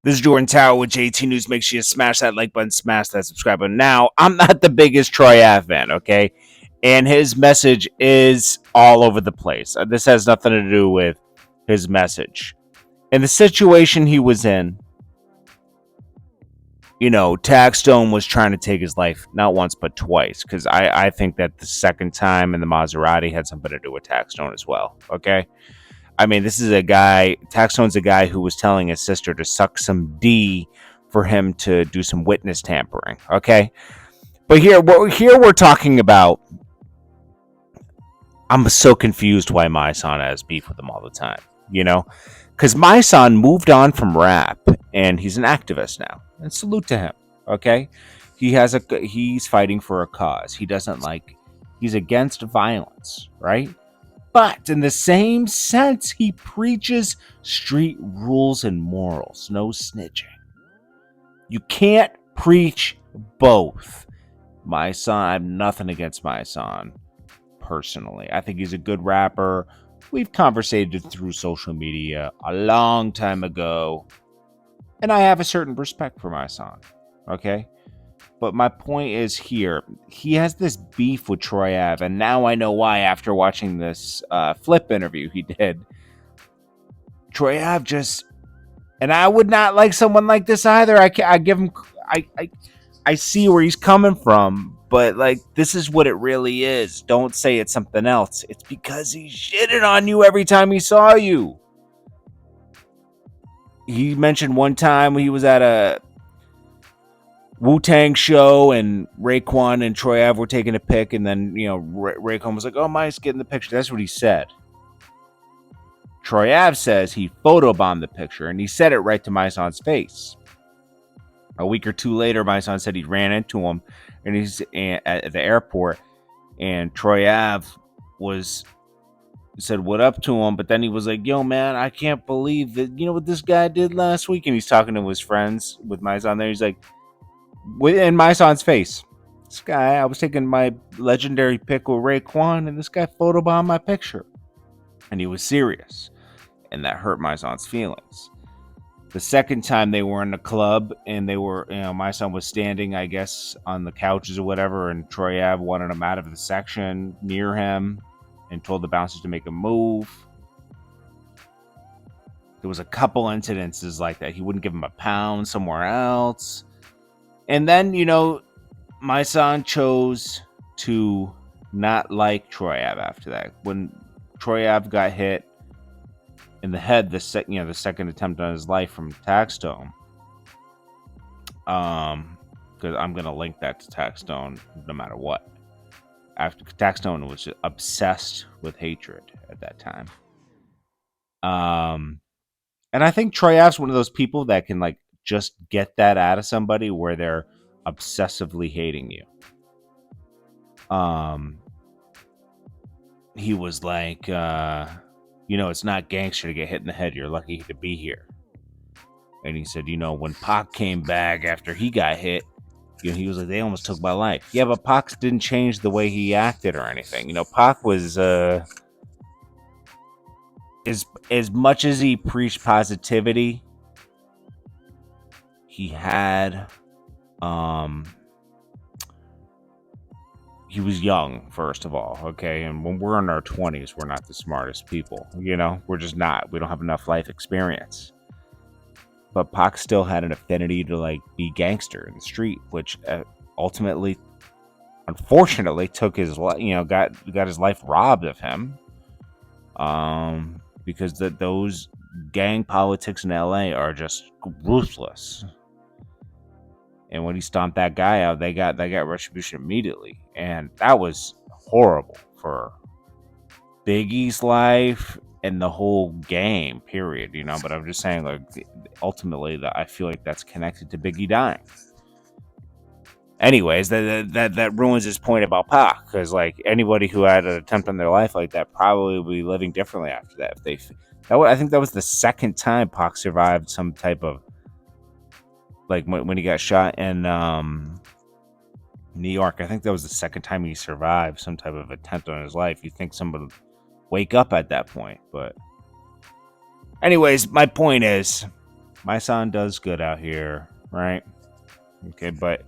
This is Jordan Tower with JT News. Make sure you smash that like button, smash that subscribe button. Now, I'm not the biggest Troy Ave fan, okay? And his message is all over the place. This has nothing to do with his message. In the situation he was in, THNKS was trying to take his life not once but twice. Because I think that the second time in the Maserati had something to do with THNKS as well, okay? I mean, this is a guy, THNKS a guy who was telling his sister to suck some D for him to do some witness tampering, okay? But here we're talking about, I'm so confused why Mysonne has beef with him all the time, Because Mysonne moved on from rap, and he's an activist now, and salute to him, okay? He's fighting for a cause. He's against violence, right? But in the same sense, he preaches street rules and morals. No snitching. You can't preach both. Mysonne, I have nothing against Mysonne, personally. I think he's a good rapper. We've conversated through social media a long time ago. And I have a certain respect for Mysonne. Okay? But my point is here, he has this beef with Troy Ave, and now I know why after watching this Flip interview he did. Troy Ave just, and I would not like someone like this either. I see where he's coming from, but like this is what it really is. Don't say it's something else. It's because he shitted on you every time he saw you. He mentioned one time he was at a Wu-Tang show and Raekwon and Troy Ave were taking a pic, and then Raekwon was like, "Oh, Mike's getting the picture." That's what he said. Troy Ave says he photobombed the picture, and he said it right to Mysonne's face. A week or two later, Mysonne said he ran into him, and he's at the airport, and Troy Ave said what up to him, but then he was like, "Yo, man, I can't believe that what this guy did last week," and he's talking to his friends with Mysonne there. He's like, in Mysonne's face, this guy, I was taking my legendary pic with Raekwon, and this guy photobombed my picture. And he was serious. And that hurt Mysonne's feelings. The second time they were in the club, and they were, Mysonne was standing, I guess, on the couches or whatever, and Troy Ave wanted him out of the section near him and told the bouncers to make a move. There was a couple incidences like that. He wouldn't give him a pound somewhere else. And then, Mysonne chose to not like Troy Ave after that. When Troy Ave got hit in the head, the second attempt on his life from THNKS, because I'm gonna link that to THNKS no matter what. After THNKS was obsessed with hatred at that time. And I think Troy Ave's one of those people that can just get that out of somebody where they're obsessively hating you. He was like, it's not gangster to get hit in the head. You're lucky to be here. And he said, when Pac came back after he got hit, he was like, they almost took my life. Yeah, but Pac didn't change the way he acted or anything. Pac was, as much as he preached positivity, he had, he was young, first of all, okay? And when we're in our 20s, we're not the smartest people, We're just not. We don't have enough life experience. But Pac still had an affinity to, be gangster in the street, which ultimately, unfortunately, took his life, got his life robbed of him. Because those gang politics in LA are just ruthless. And when he stomped that guy out, they got retribution immediately. And that was horrible for Biggie's life and the whole game, period. But I'm just saying, ultimately, that I feel like that's connected to Biggie dying. Anyways, that ruins his point about Pac, because anybody who had an attempt on their life like that probably would be living differently after that. I think that was the second time Pac survived some type of, when he got shot in New York. I think that was the second time he survived some type of attempt on his life. You think somebody would wake up at that point, but anyways, my point is, Mysonne does good out here, right? Okay, but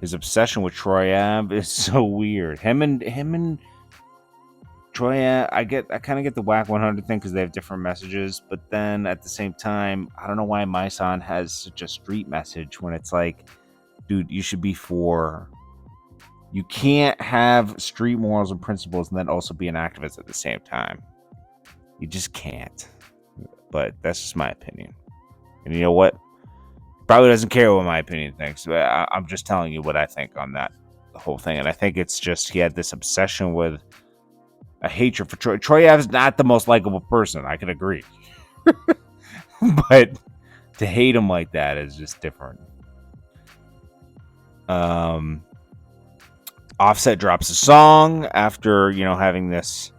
his obsession with Troy Ave is so weird. Him and Troy Ave, I kind of get the Whack 100 thing because they have different messages, but then at the same time, I don't know why Mysonne has such a street message when it's like, dude, you should be for. You can't have street morals and principles and then also be an activist at the same time. You just can't. But that's just my opinion. And you know what? Probably doesn't care what my opinion thinks, but I'm just telling you what I think on that whole thing. And I think it's just he had this obsession with a hatred for Troy. Troy Ave's not the most likable person. I can agree. But to hate him like that is just different. Offset drops a song after, having this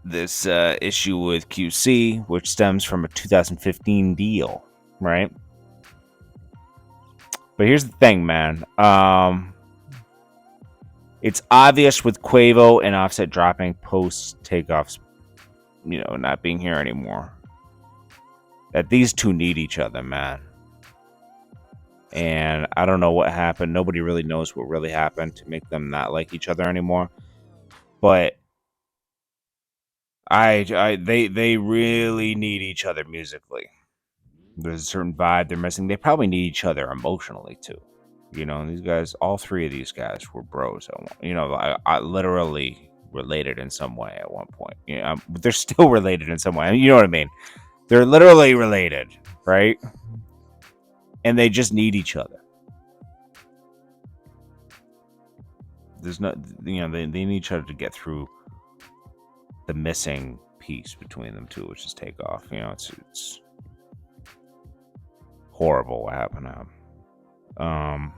issue with QC, which stems from a 2015 deal, right? But here's the thing, man. It's obvious with Quavo and Offset dropping post takeoffs, not being here anymore, that these two need each other, man. And I don't know what happened. Nobody really knows what really happened to make them not like each other anymore. But they really need each other musically. There's a certain vibe they're missing. They probably need each other emotionally too. These guys, all three of these guys were bros. I literally related in some way at one point. But they're still related in some way. You know what I mean? They're literally related, right? And they just need each other. There's no, they need each other to get through the missing piece between them two, which is Takeoff. It's horrible what happened to him.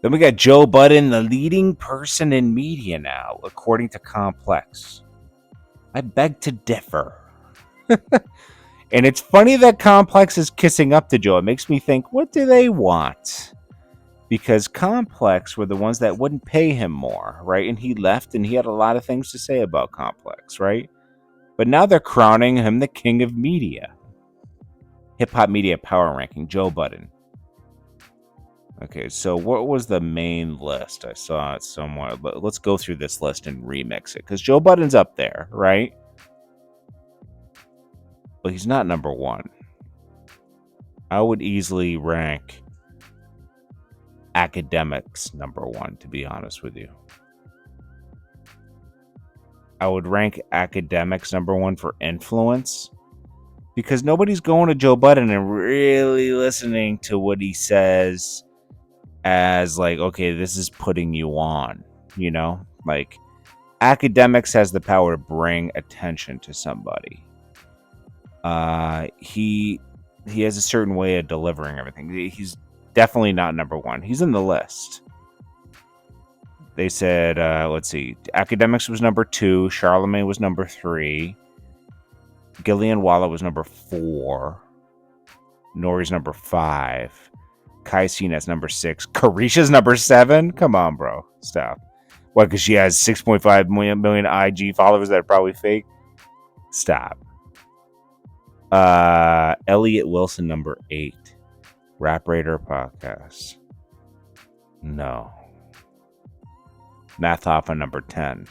Then we got Joe Budden, the leading person in media now, according to Complex. I beg to differ. And it's funny that Complex is kissing up to Joe. It makes me think, what do they want? Because Complex were the ones that wouldn't pay him more, right? And he left, and he had a lot of things to say about Complex, right? But now they're crowning him the king of media. Hip-hop media power ranking, Joe Budden. Okay, so what was the main list? I saw it somewhere. But let's go through this list and remix it. Because Joe Budden's up there, right? But he's not number one. I would easily rank Academics number one, to be honest with you. I would rank Academics number one for influence. Because nobody's going to Joe Budden and really listening to what he says as like, okay, this is putting you on, like Academics has the power to bring attention to somebody. He has a certain way of delivering everything. He's definitely not number one. He's in the list. They said, let's see, Academics was number 2, Charlemagne was number 3, Gillian Walla was number 4, Nori's number 5, Kai Cenat's number 6. Carisha's number 7? Come on, bro. Stop. What, because she has 6.5 million IG followers that are probably fake? Stop. Elliot Wilson, number 8. Rap Raider Podcast. No. Math Hoffa, number 10.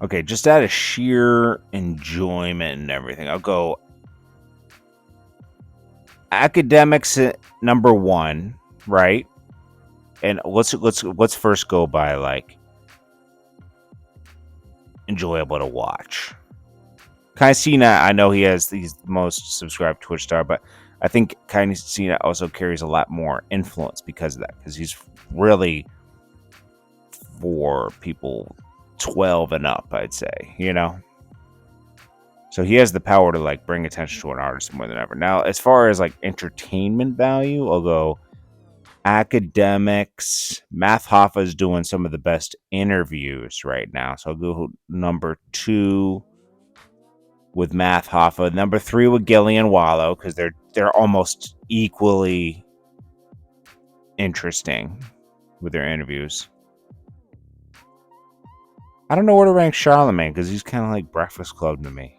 Okay, just out of sheer enjoyment and everything, I'll go Academics number 1, right? And let's first go by like enjoyable to watch. Kai Cenat, I know he's the most subscribed Twitch star, but I think Kai Cenat also carries a lot more influence because of that, because he's really for people 12 and up, I'd say, So he has the power to like bring attention to an artist more than ever. Now, as far as like entertainment value, I'll go Academics. Math Hoffa is doing some of the best interviews right now. So I'll go number 2 with Math Hoffa. Number 3 with Gillian Wallow, because they're almost equally interesting with their interviews. I don't know where to rank Charlemagne, because he's kind of like Breakfast Club to me,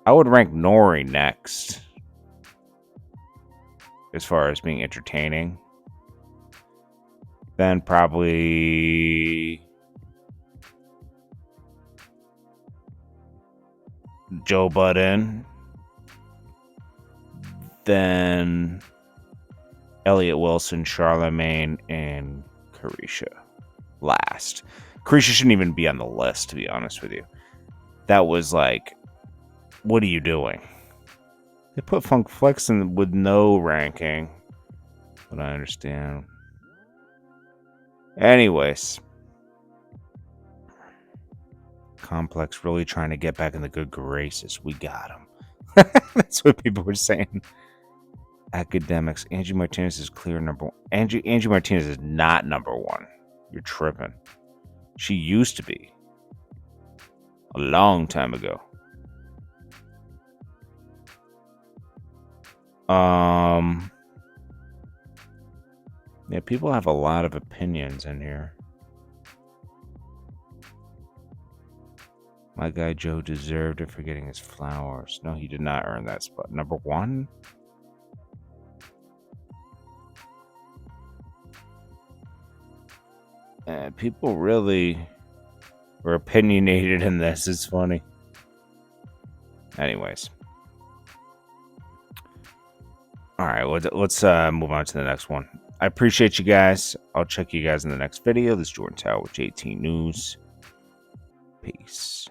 I would rank Nori next as far as being entertaining. Then probably Joe Budden. Then Elliot Wilson, Charlemagne, and Carisha last. Carisha shouldn't even be on the list, to be honest with you. That was like, what are you doing? They put Funk Flex in with no ranking, but I understand. Anyways, Complex really trying to get back in the good graces. We got him. That's what people were saying. Academics. Angie Martinez is clear number one. Angie Martinez is not number one. You're tripping. She used to be. A long time ago. Yeah, people have a lot of opinions in here. My guy Joe deserved it for getting his flowers. No, he did not earn that spot. Number one? People really were opinionated in this. It's funny. Anyways. All right, let's move on to the next one. I appreciate you guys. I'll check you guys in the next video. This is Jordan Tower with JT News. Peace.